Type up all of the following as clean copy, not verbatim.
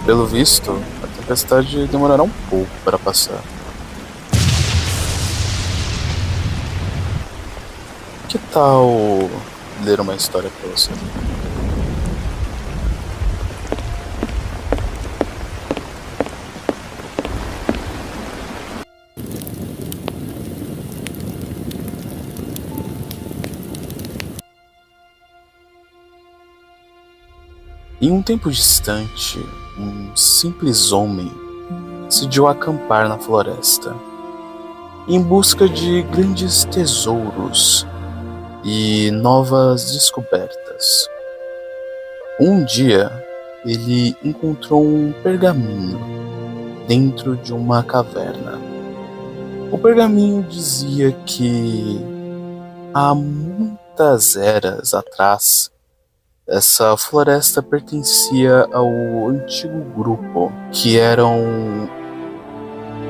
Pelo visto, a tempestade demorará um pouco para passar. Que tal ler uma história para você? Em um tempo distante, um simples homem decidiu acampar na floresta, em busca de grandes tesouros e novas descobertas. Um dia, ele encontrou um pergaminho dentro de uma caverna. O pergaminho dizia que há muitas eras atrás, essa floresta pertencia ao antigo grupo que eram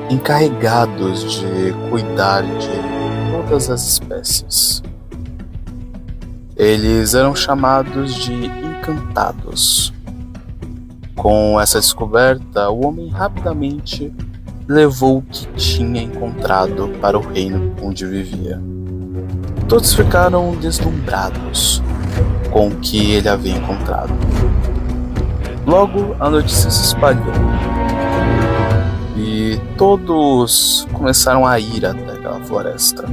encarregados de cuidar de todas as espécies. Eles eram chamados de encantados. Com essa descoberta, o homem rapidamente levou o que tinha encontrado para o reino onde vivia. Todos ficaram deslumbrados com o que ele havia encontrado. Logo, a notícia se espalhou e todos começaram a ir até aquela floresta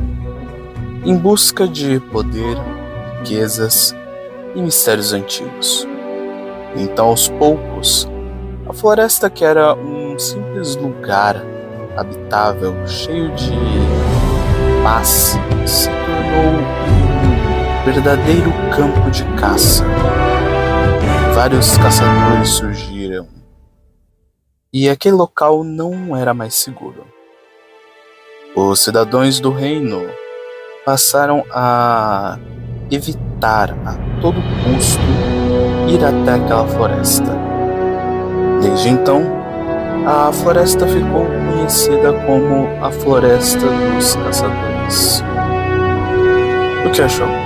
em busca de poder, riquezas e mistérios antigos. Então, aos poucos, a floresta, que era um simples lugar habitável, cheio de paz, se tornou um verdadeiro campo de caça. Vários caçadores surgiram e aquele local não era mais seguro. Os cidadãos do reino passaram a evitar a todo custo ir até aquela floresta. Desde então, a floresta ficou conhecida como a Floresta dos Caçadores. O que achou?